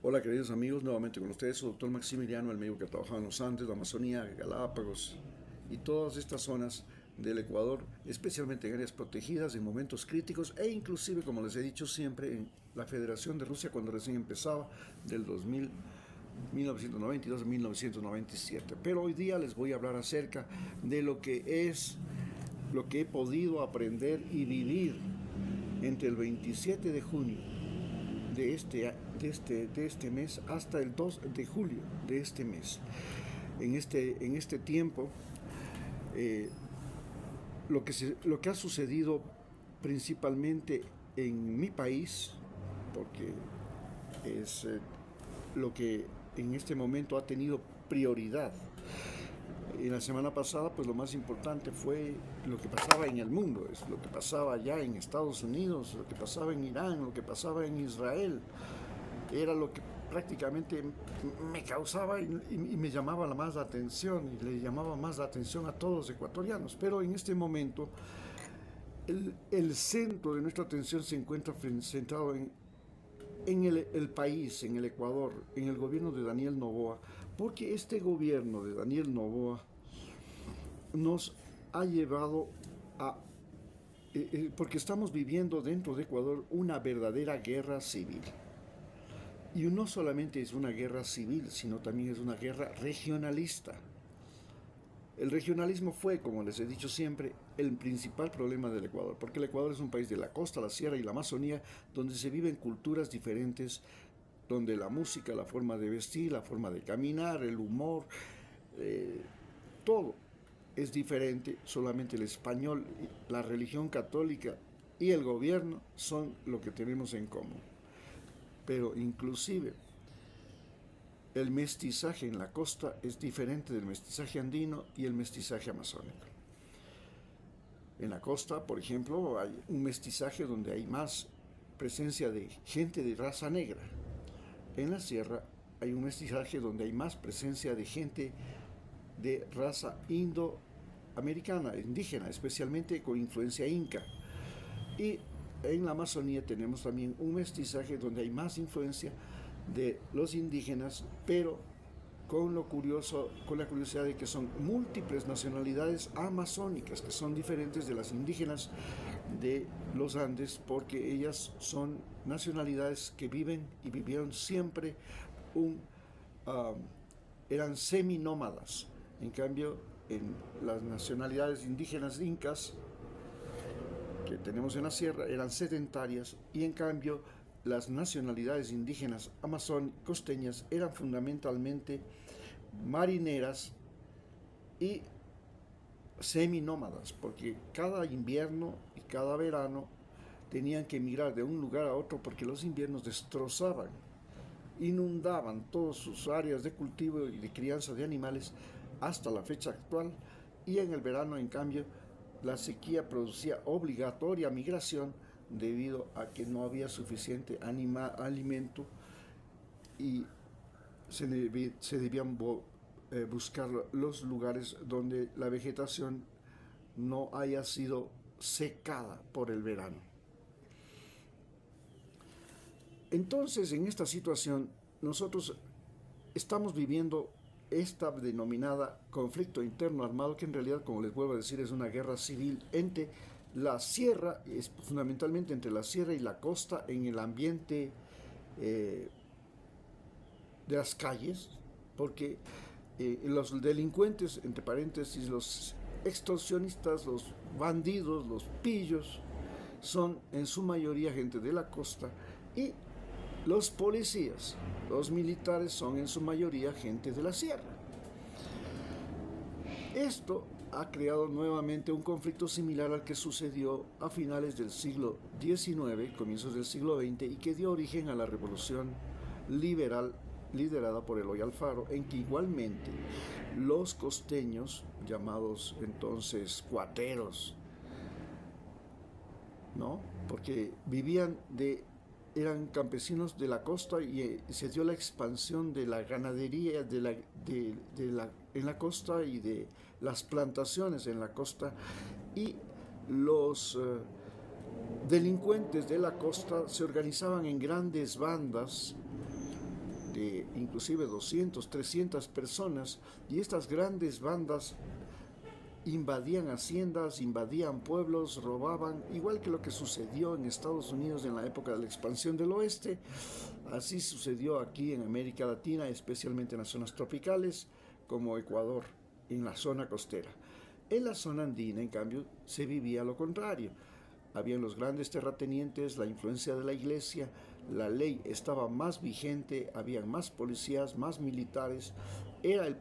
Hola queridos amigos, nuevamente con ustedes, su doctor Maximiliano, el médico que trabajaba en los Andes, la Amazonía, Galápagos y todas estas zonas del Ecuador, especialmente en áreas protegidas, en momentos críticos e inclusive, como les he dicho siempre, en la Federación de Rusia cuando recién empezaba, del 2000, 1992 a 1997. Pero hoy día les voy a hablar acerca de lo que he podido aprender y vivir entre el 27 de junio de este mes hasta el 2 de julio de este mes. En este tiempo, eh, lo que ha sucedido principalmente en mi país, porque es lo que en este momento ha tenido prioridad. En la semana pasada, pues lo más importante fue lo que pasaba en el mundo, es lo que pasaba allá en Estados Unidos, lo que pasaba en Irán, lo que pasaba en Israel. Era lo que prácticamente me causaba y me llamaba más la atención y le llamaba más la atención a todos los ecuatorianos. Pero en este momento el centro de nuestra atención se encuentra centrado en el país, en el Ecuador, en el gobierno de Daniel Noboa, porque este gobierno de Daniel Noboa nos ha llevado a porque estamos viviendo dentro de Ecuador una verdadera guerra civil. Y no solamente es una guerra civil, sino también es una guerra regionalista. El regionalismo fue, como les he dicho siempre, el principal problema del Ecuador, porque el Ecuador es un país de la costa, la sierra y la Amazonía, donde se viven culturas diferentes, donde la música, la forma de vestir, la forma de caminar, el humor, eh, todo es diferente. Solamente el español, la religión católica y el gobierno son lo que tenemos en común. Pero inclusive el mestizaje en la costa es diferente del mestizaje andino y el mestizaje amazónico. En la costa, por ejemplo, hay un mestizaje donde hay más presencia de gente de raza negra. En la sierra hay un mestizaje donde hay más presencia de gente de raza indoamericana, indígena, especialmente con influencia inca. Y en la Amazonía tenemos también un mestizaje donde hay más influencia de los indígenas, pero con la curiosidad de que son múltiples nacionalidades amazónicas, que son diferentes de las indígenas de los Andes, porque ellas son nacionalidades que viven y vivieron siempre un, uh, eran seminómadas. En cambio, en las nacionalidades indígenas incas que tenemos en la sierra eran sedentarias, y en cambio las nacionalidades indígenas costeñas eran fundamentalmente marineras y seminómadas, porque cada invierno y cada verano tenían que emigrar de un lugar a otro porque los inviernos destrozaban, inundaban todas sus áreas de cultivo y de crianza de animales hasta la fecha actual. Y en el verano, en cambio, la sequía producía obligatoria migración debido a que no había suficiente alimento y se debían buscar los lugares donde la vegetación no haya sido secada por el verano. Entonces, en esta situación, nosotros estamos viviendo esta denominada conflicto interno armado, que en realidad, como les vuelvo a decir, es una guerra civil entre la sierra, fundamentalmente entre la sierra y la costa, en el ambiente eh, de las calles, porque los delincuentes, entre paréntesis, los extorsionistas, los bandidos, los pillos, son en su mayoría gente de la costa, y los policías, los militares, son en su mayoría gente de la sierra. Esto ha creado nuevamente un conflicto similar al que sucedió a finales del siglo XIX, comienzos del siglo XX, y que dio origen a la revolución liberal liderada por Eloy Alfaro, en que igualmente los costeños, llamados entonces cuateros, ¿no? Porque eran campesinos de la costa, y se dio la expansión de la ganadería en la costa y de las plantaciones en la costa, y los delincuentes de la costa se organizaban en grandes bandas de inclusive 200, 300 personas, y estas grandes bandas invadían haciendas, invadían pueblos, robaban, igual que lo que sucedió en Estados Unidos en la época de la expansión del oeste. Así sucedió aquí en América Latina, especialmente en las zonas tropicales, como Ecuador, en la zona costera. En la zona andina, en cambio, se vivía lo contrario. Habían los grandes terratenientes, la influencia de la iglesia, la ley estaba más vigente, habían más policías, más militares. Era la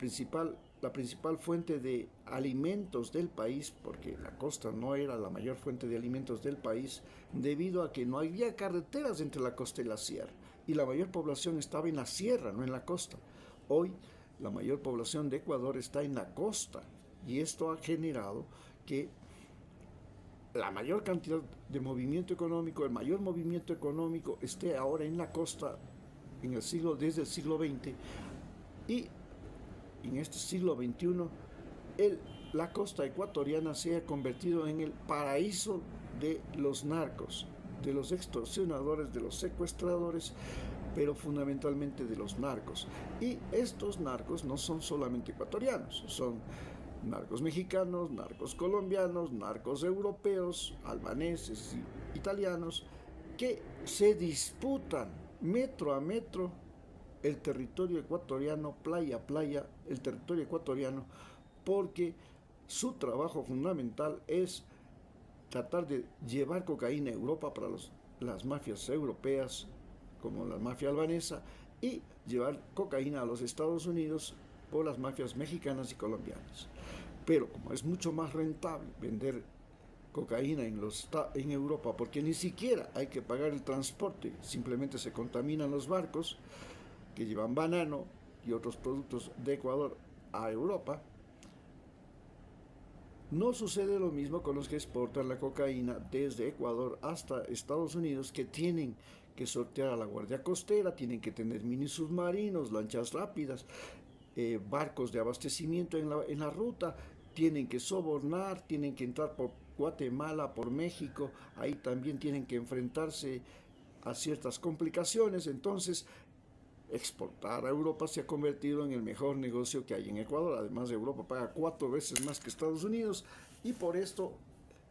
principal fuente de alimentos del país, porque la costa no era la mayor fuente de alimentos del país, debido a que no había carreteras entre la costa y la sierra, y la mayor población estaba en la sierra, no en la costa. Hoy, la mayor población de Ecuador está en la costa, y esto ha generado que la mayor cantidad de movimiento económico, el mayor movimiento económico esté ahora en la costa desde el siglo XX, y en este siglo XXI la costa ecuatoriana se ha convertido en el paraíso de los narcos, de los extorsionadores, de los secuestradores, pero fundamentalmente de los narcos. Y estos narcos no son solamente ecuatorianos, son narcos mexicanos, narcos colombianos, narcos europeos, albaneses y italianos, que se disputan metro a metro el territorio ecuatoriano, playa a playa, el territorio ecuatoriano, porque su trabajo fundamental es tratar de llevar cocaína a Europa para las mafias europeas, como la mafia albanesa, y llevar cocaína a los Estados Unidos por las mafias mexicanas y colombianas. Pero como es mucho más rentable vender cocaína en Europa, porque ni siquiera hay que pagar el transporte, simplemente se contaminan los barcos que llevan banano y otros productos de Ecuador a Europa, no sucede lo mismo con los que exportan la cocaína desde Ecuador hasta Estados Unidos, que tienen que sortear a la Guardia Costera, tienen que tener mini submarinos, lanchas rápidas, barcos de abastecimiento en la ruta, tienen que sobornar, tienen que entrar por Guatemala, por México, ahí también tienen que enfrentarse a ciertas complicaciones. Entonces, exportar a Europa se ha convertido en el mejor negocio que hay en Ecuador. Además, Europa paga 4 veces más que Estados Unidos, y por esto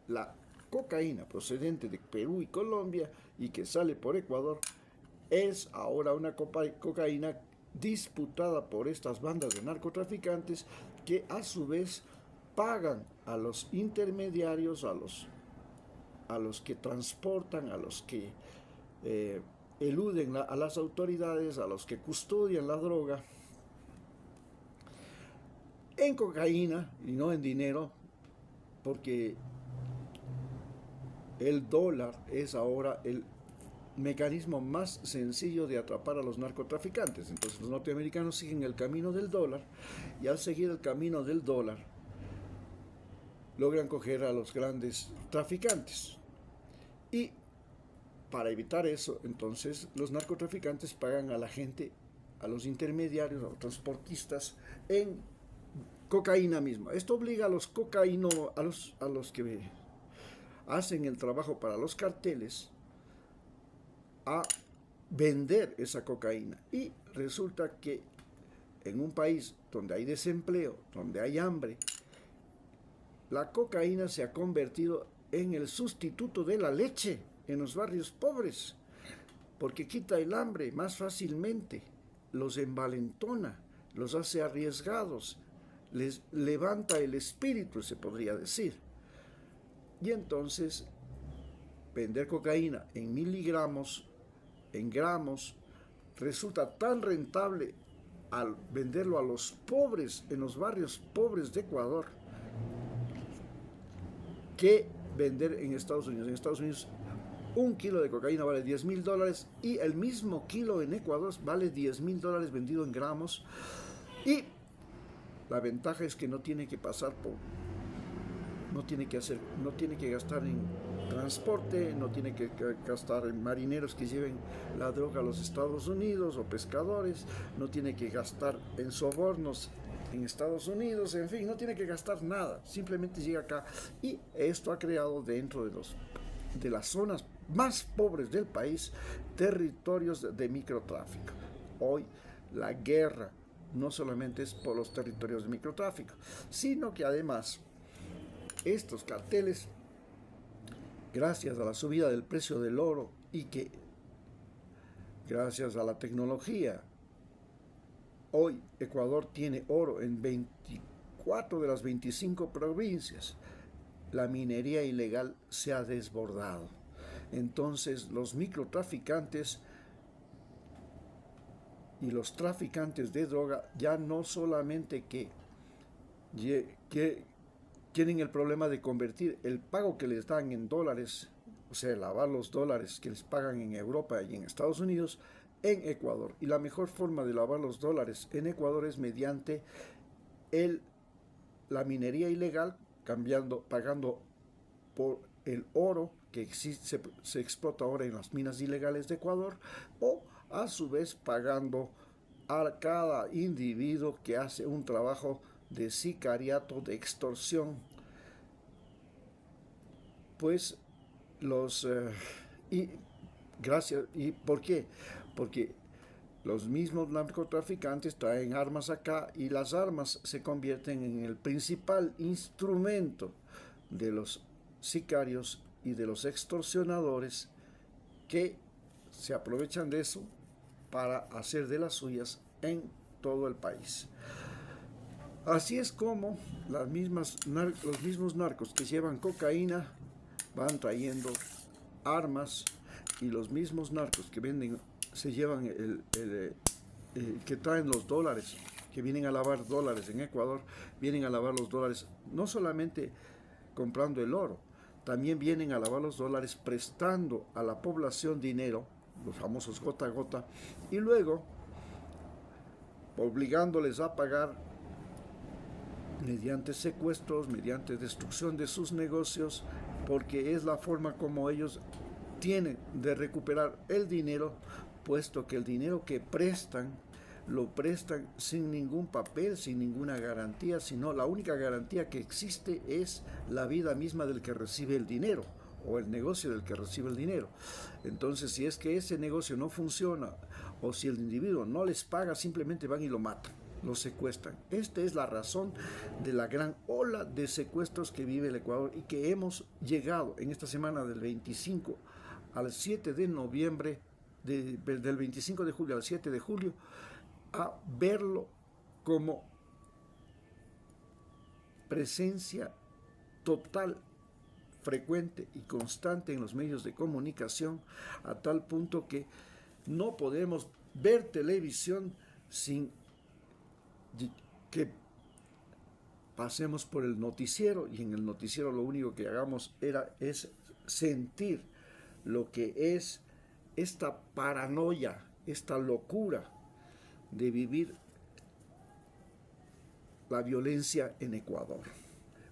la cocaína procedente de Perú y Colombia y que sale por Ecuador es ahora una cocaína disputada por estas bandas de narcotraficantes, que a su vez pagan a los intermediarios, a los que transportan, a los que eluden a las autoridades, a los que custodian la droga, en cocaína y no en dinero, porque el dólar es ahora el mecanismo más sencillo de atrapar a los narcotraficantes. Entonces los norteamericanos siguen el camino del dólar, y al seguir el camino del dólar logran coger a los grandes traficantes. Y para evitar eso, entonces los narcotraficantes pagan a la gente, a los intermediarios, a los transportistas, en cocaína misma. Esto obliga a los a los que hacen el trabajo para los carteles a vender esa cocaína. Y resulta que en un país donde hay desempleo, donde hay hambre, la cocaína se ha convertido en el sustituto de la leche en los barrios pobres, porque quita el hambre más fácilmente, los envalentona, los hace arriesgados, les levanta el espíritu, se podría decir. Y entonces vender cocaína en miligramos, en gramos, resulta tan rentable al venderlo a los pobres en los barrios pobres de Ecuador, que vender en Estados Unidos. En Estados Unidos, un kilo de cocaína vale $10,000, y el mismo kilo en Ecuador vale $10,000 vendido en gramos. Y la ventaja es que no tiene que no tiene que gastar en transporte, no tiene que gastar en marineros que lleven la droga a los Estados Unidos, o pescadores, no tiene que gastar en sobornos en Estados Unidos, en fin, no tiene que gastar nada, simplemente llega acá. Y esto ha creado dentro de las zonas más pobres del país territorios de microtráfico. Hoy la guerra no solamente es por los territorios de microtráfico, sino que además estos carteles, gracias a la subida del precio del oro y que gracias a la tecnología, hoy Ecuador tiene oro en 24 de las 25 provincias, la minería ilegal se ha desbordado. Entonces los microtraficantes y los traficantes de droga ya no solamente que tienen el problema de convertir el pago que les dan en dólares, o sea, lavar los dólares que les pagan en Europa y en Estados Unidos, en Ecuador. Y la mejor forma de lavar los dólares en Ecuador es mediante la minería ilegal, pagando por el oro que existe, se explota ahora en las minas ilegales de Ecuador, o a su vez pagando a cada individuo que hace un trabajo de sicariato, de extorsión. Pues ¿y por qué? Porque los mismos narcotraficantes traen armas acá y las armas se convierten en el principal instrumento de los sicarios y de los extorsionadores que se aprovechan de eso para hacer de las suyas en todo el país. Así es como los mismos narcos que llevan cocaína van trayendo armas, y los mismos narcos que se llevan que traen los dólares, que vienen a lavar dólares en Ecuador, vienen a lavar los dólares no solamente comprando el oro, también vienen a lavar los dólares prestando a la población dinero, los famosos gota a gota, y luego obligándoles a pagar mediante secuestros, mediante destrucción de sus negocios, porque es la forma como ellos tienen de recuperar el dinero, puesto que el dinero que prestan, lo prestan sin ningún papel, sin ninguna garantía, sino la única garantía que existe es la vida misma del que recibe el dinero, o el negocio del que recibe el dinero. Entonces, si es que ese negocio no funciona, o si el individuo no les paga, simplemente van y lo matan, lo secuestran. Esta es la razón de la gran ola de secuestros que vive el Ecuador, y que hemos llegado en esta semana del 25 al 7 de noviembre, del 25 de julio al 7 de julio, a verlo como presencia total, frecuente y constante en los medios de comunicación, a tal punto que no podemos ver televisión sin que pasemos por el noticiero, y en el noticiero lo único que hagamos es sentir lo que es esta paranoia, esta locura de vivir la violencia en Ecuador.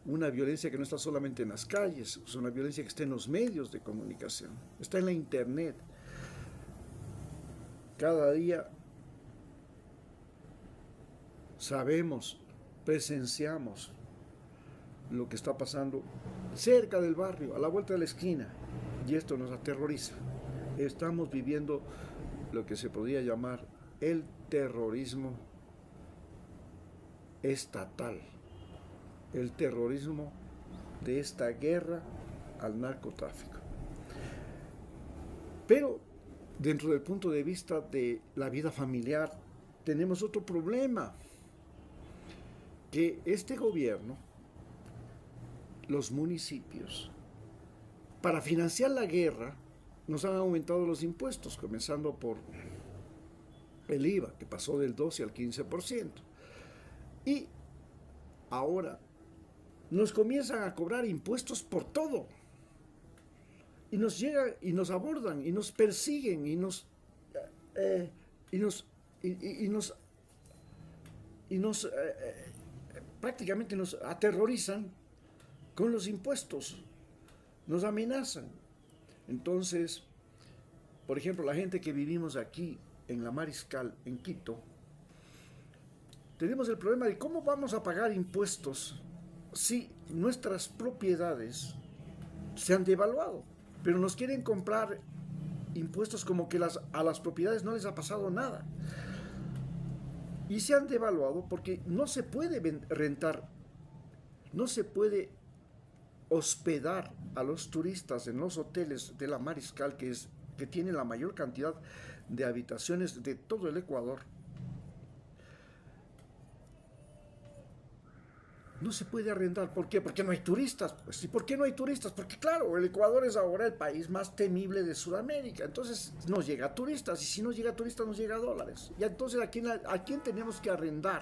Una violencia que no está solamente en las calles, es una violencia que está en los medios de comunicación, está en la internet. Cada día sabemos, presenciamos lo que está pasando cerca del barrio, a la vuelta de la esquina, y esto nos aterroriza. Estamos viviendo lo que se podría llamar el terrorismo estatal, el terrorismo de esta guerra al narcotráfico. Pero dentro del punto de vista de la vida familiar, tenemos otro problema, que este gobierno, los municipios, para financiar la guerra, nos han aumentado los impuestos, comenzando por el IVA, que pasó del 12 al 15%. Y ahora nos comienzan a cobrar impuestos por todo. Y nos llegan y nos abordan y nos persiguen y prácticamente nos aterrorizan con los impuestos, nos amenazan. Entonces, por ejemplo, la gente que vivimos aquí en la Mariscal, en Quito, tenemos el problema de cómo vamos a pagar impuestos si nuestras propiedades se han devaluado, pero nos quieren comprar impuestos como que a las propiedades no les ha pasado nada. Y se han devaluado porque no se puede rentar, no se puede hospedar a los turistas en los hoteles de la Mariscal, que tiene la mayor cantidad de habitaciones de todo el Ecuador. No se puede arrendar. ¿Por qué? Porque no hay turistas. Pues, ¿y por qué no hay turistas? Porque claro, el Ecuador es ahora el país más temible de Sudamérica. Entonces nos llega turistas, y si no llega turistas nos llega dólares. Y entonces ¿a quién tenemos que arrendar?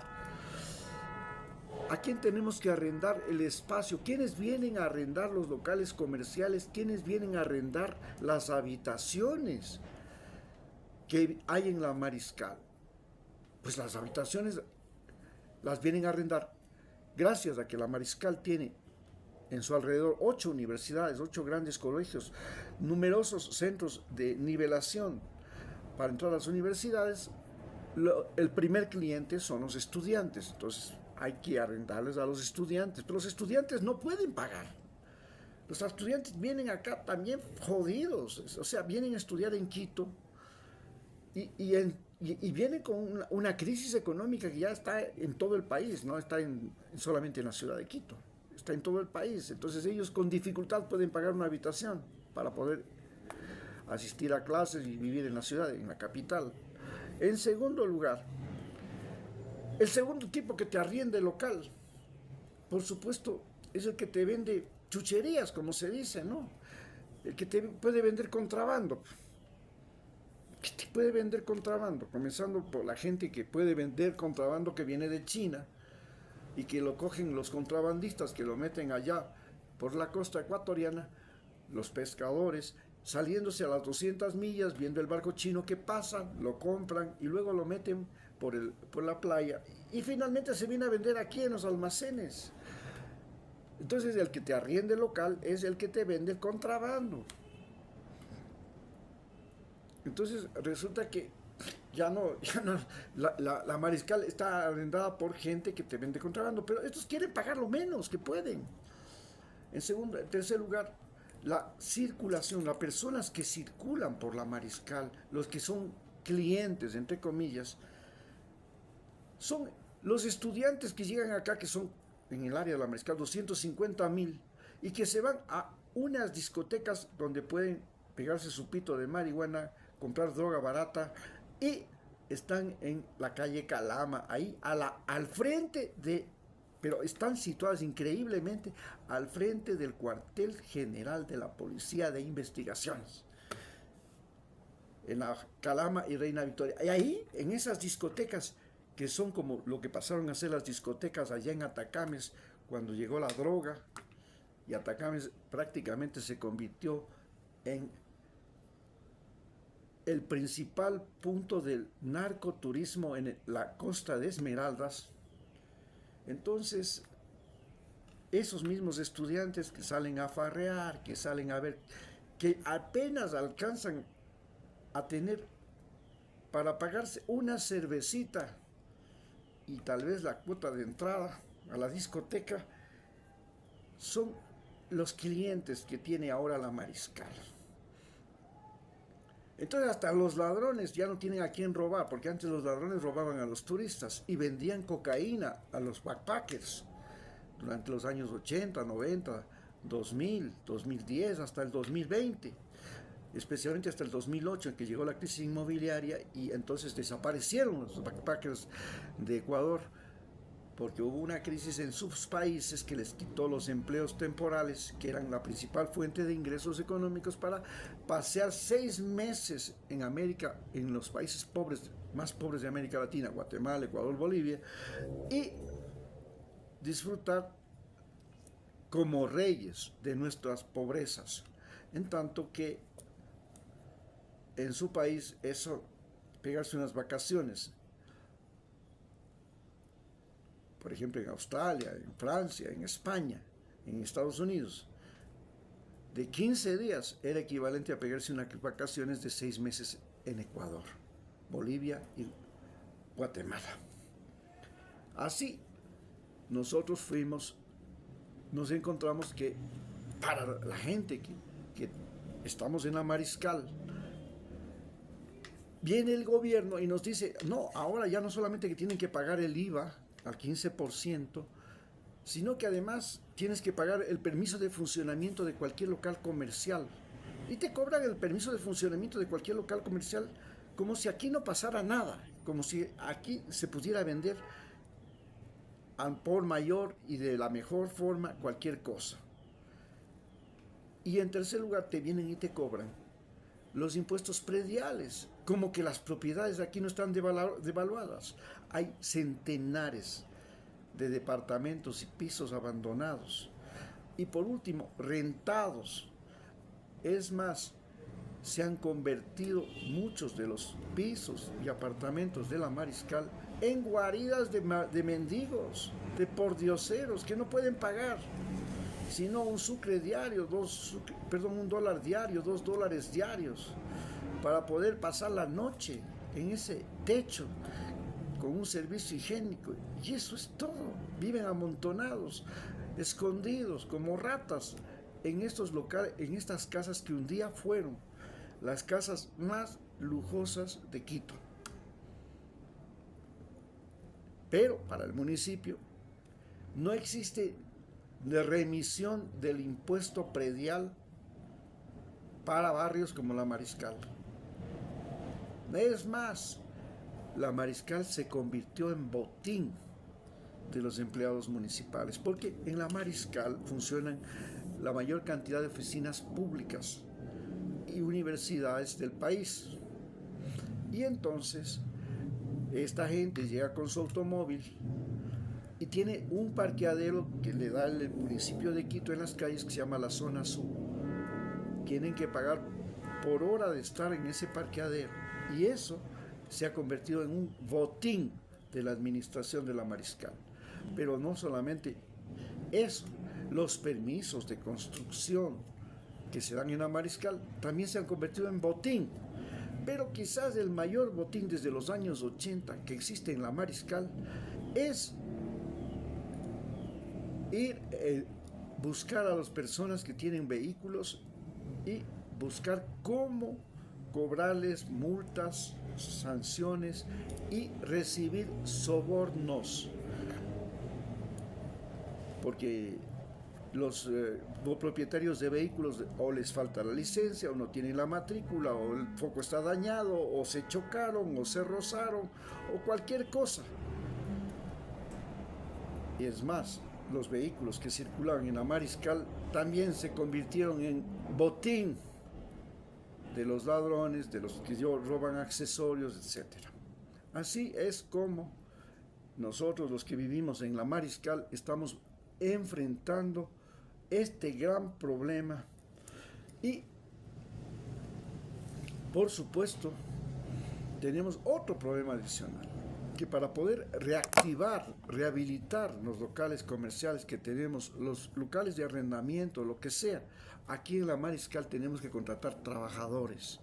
¿A quién tenemos que arrendar el espacio? ¿Quiénes vienen a arrendar los locales comerciales? ¿Quiénes vienen a arrendar las habitaciones que hay en la Mariscal? Pues las habitaciones las vienen a arrendar gracias a que la Mariscal tiene en su alrededor 8 universidades, 8 grandes colegios, numerosos centros de nivelación para entrar a las universidades. El primer cliente son los estudiantes, entonces hay que arrendarles a los estudiantes, pero los estudiantes no pueden pagar. Los estudiantes vienen acá también jodidos, o sea, vienen a estudiar en Quito y vienen con una crisis económica que ya está en todo el país, no está solamente en la ciudad de Quito, está en todo el país. Entonces ellos con dificultad pueden pagar una habitación para poder asistir a clases y vivir en la ciudad, en la capital. En segundo lugar, el segundo tipo que te arrienda el local, por supuesto, es el que te vende chucherías, como se dice, ¿no? El que te puede vender contrabando. ¿Qué te puede vender contrabando? Comenzando por la gente que puede vender contrabando que viene de China y que lo cogen los contrabandistas, que lo meten allá por la costa ecuatoriana, los pescadores, saliéndose a las 200 millas, viendo el barco chino que pasa, lo compran y luego lo meten por la playa y finalmente se viene a vender aquí en los almacenes. Entonces el que te arriende el local es el que te vende el contrabando. Entonces resulta que ya no la Mariscal está arrendada por gente que te vende contrabando, pero estos quieren pagar lo menos que pueden. En tercer lugar, la circulación, las personas que circulan por la Mariscal, los que son clientes, entre comillas, son los estudiantes que llegan acá, que son en el área de la Mariscal 250,000, y que se van a unas discotecas donde pueden pegarse su pito de marihuana, comprar droga barata, y están en la calle Calama, ahí al frente pero están situadas increíblemente al frente del cuartel general de la Policía de Investigaciones, en la Calama y Reina Victoria. Y ahí, en esas discotecas, que son como lo que pasaron a ser las discotecas allá en Atacames, cuando llegó la droga, y Atacames prácticamente se convirtió en el principal punto del narcoturismo en la costa de Esmeraldas. Entonces, esos mismos estudiantes que salen a farrear, que salen a ver, que apenas alcanzan a tener para pagarse una cervecita y tal vez la cuota de entrada a la discoteca, son los clientes que tiene ahora la Mariscal. Entonces hasta los ladrones ya no tienen a quién robar, porque antes los ladrones robaban a los turistas y vendían cocaína a los backpackers durante los años 80, 90, 2000, 2010, hasta el 2020, especialmente hasta el 2008, en que llegó la crisis inmobiliaria y entonces desaparecieron los backpackers de Ecuador, porque hubo una crisis en sus países que les quitó los empleos temporales, que eran la principal fuente de ingresos económicos, para pasear 6 meses en América, en los países pobres, más pobres de América Latina, Guatemala, Ecuador, Bolivia, y disfrutar como reyes de nuestras pobrezas. En tanto que en su país eso, pegarse unas vacaciones, por ejemplo en Australia, en Francia, en España, en Estados Unidos, de 15 días era equivalente a pegarse unas vacaciones de 6 meses en Ecuador, Bolivia y Guatemala. Así, nosotros nos encontramos que para la gente que estamos en la Mariscal, viene el gobierno y nos dice, no, ahora ya no solamente que tienen que pagar el IVA al 15%, sino que además tienes que pagar el permiso de funcionamiento de cualquier local comercial. Y te cobran el permiso de funcionamiento de cualquier local comercial como si aquí no pasara nada, como si aquí se pudiera vender al por mayor y de la mejor forma cualquier cosa. Y en tercer lugar te vienen y te cobran los impuestos prediales, como que las propiedades aquí no están devaluadas. Hay centenares de departamentos y pisos abandonados. Y por último, rentados. Es más, se han convertido muchos de los pisos y apartamentos de la Mariscal en guaridas de mendigos, de pordioseros que no pueden pagar sino un sucre diario, $1 diario, $2 diarios, para poder pasar la noche en ese techo con un servicio higiénico. Y eso es todo. Viven amontonados, escondidos como ratas en estos locales, en estas casas que un día fueron las casas más lujosas de Quito. Pero para el municipio no existe de remisión del impuesto predial para barrios como la Mariscal. Es más, la Mariscal se convirtió en botín de los empleados municipales, porque en la Mariscal funcionan la mayor cantidad de oficinas públicas y universidades del país. Y entonces, esta gente llega con su automóvil y tiene un parqueadero que le da el municipio de Quito en las calles que se llama la zona sur. Tienen que pagar por hora de estar en ese parqueadero y eso se ha convertido en un botín de la administración de la Mariscal. Pero no solamente eso, los permisos de construcción que se dan en la Mariscal también se han convertido en botín. Pero quizás el mayor botín desde los años 80 que existe en la Mariscal es ir buscar a las personas que tienen vehículos y buscar cómo cobrarles multas, sanciones y recibir sobornos. Porque los propietarios de vehículos o les falta la licencia o no tienen la matrícula o el foco está dañado o se chocaron o se rozaron o cualquier cosa. Y es más, los vehículos que circulaban en la Mariscal también se convirtieron en botín de los ladrones, de los que roban accesorios, etc. Así es como nosotros los que vivimos en la Mariscal estamos enfrentando este gran problema y por supuesto tenemos otro problema adicional, que para poder reactivar, rehabilitar los locales comerciales que tenemos, los locales de arrendamiento, lo que sea, aquí en la Mariscal tenemos que contratar trabajadores,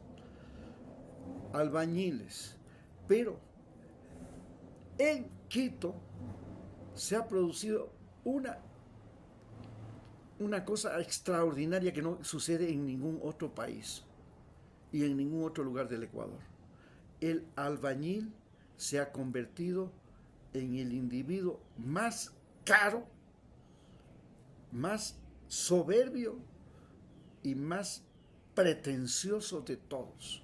albañiles, pero en Quito se ha producido una cosa extraordinaria que no sucede en ningún otro país y en ningún otro lugar del Ecuador. El albañil se ha convertido en el individuo más caro, más soberbio y más pretencioso de todos.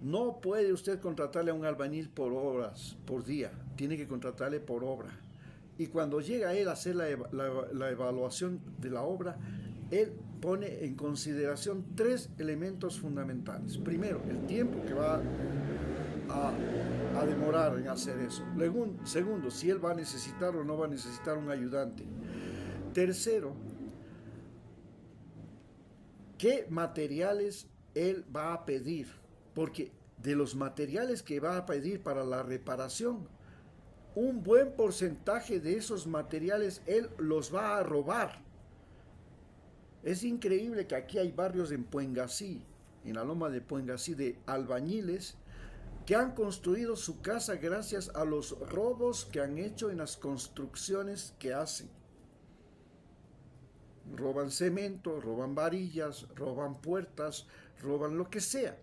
No puede usted contratarle a un albañil por horas, por día, tiene que contratarle por obra. Y cuando llega él a hacer la evaluación de la obra, él pone en consideración 3 elementos fundamentales. Primero, el tiempo que va a demorar en hacer eso. Segundo, si él va a necesitar o no va a necesitar un ayudante. Tercero, qué materiales él va a pedir, porque de los materiales que va a pedir para la reparación, un buen porcentaje de esos materiales él los va a robar. Es increíble que aquí hay barrios en Puengasí, en la loma de Puengasí, de albañiles que han construido su casa gracias a los robos que han hecho en las construcciones que hacen. Roban cemento, roban varillas, roban puertas, roban lo que sea.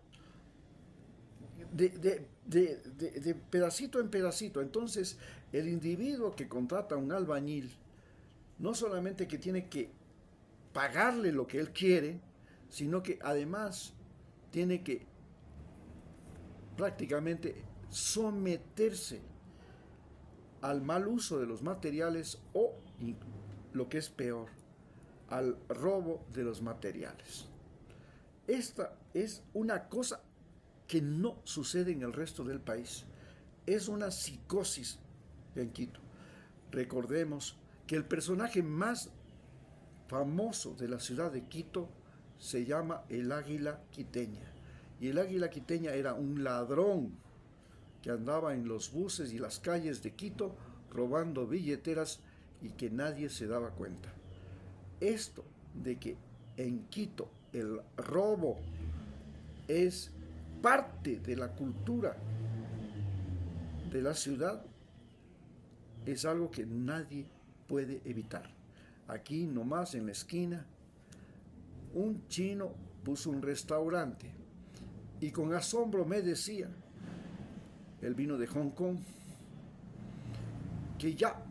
de pedacito en pedacito. Entonces, el individuo que contrata a un albañil, no solamente que tiene que pagarle lo que él quiere, sino que además tiene que prácticamente someterse al mal uso de los materiales o, lo que es peor, al robo de los materiales. Esta es una cosa que no sucede en el resto del país. Es una psicosis en Quito. Recordemos que el personaje más famoso de la ciudad de Quito se llama el Águila Quiteña. Y el Águila Quiteña era un ladrón que andaba en los buses y las calles de Quito robando billeteras y que nadie se daba cuenta. Esto de que en Quito el robo es parte de la cultura de la ciudad es algo que nadie puede evitar. Aquí nomás en la esquina, un chino puso un restaurante y con asombro me decía, él vino de Hong Kong, que ya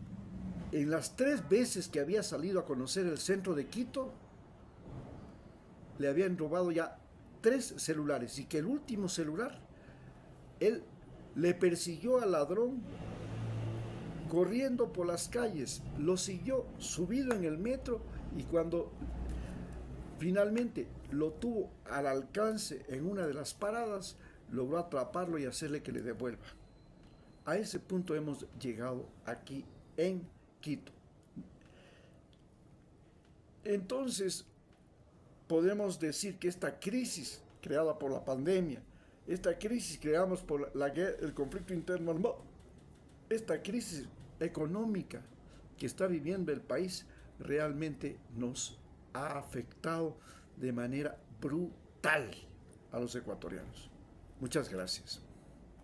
en las 3 veces que había salido a conocer el centro de Quito, le habían robado ya 3 celulares y que el último celular, él le persiguió al ladrón corriendo por las calles, lo siguió subido en el metro y cuando finalmente lo tuvo al alcance en una de las paradas, logró atraparlo y hacerle que le devuelva. A ese punto hemos llegado aquí en Quito. Entonces, podemos decir que esta crisis creada por la pandemia, esta crisis creada por el conflicto interno armado, esta crisis económica que está viviendo el país realmente nos ha afectado de manera brutal a los ecuatorianos. Muchas gracias.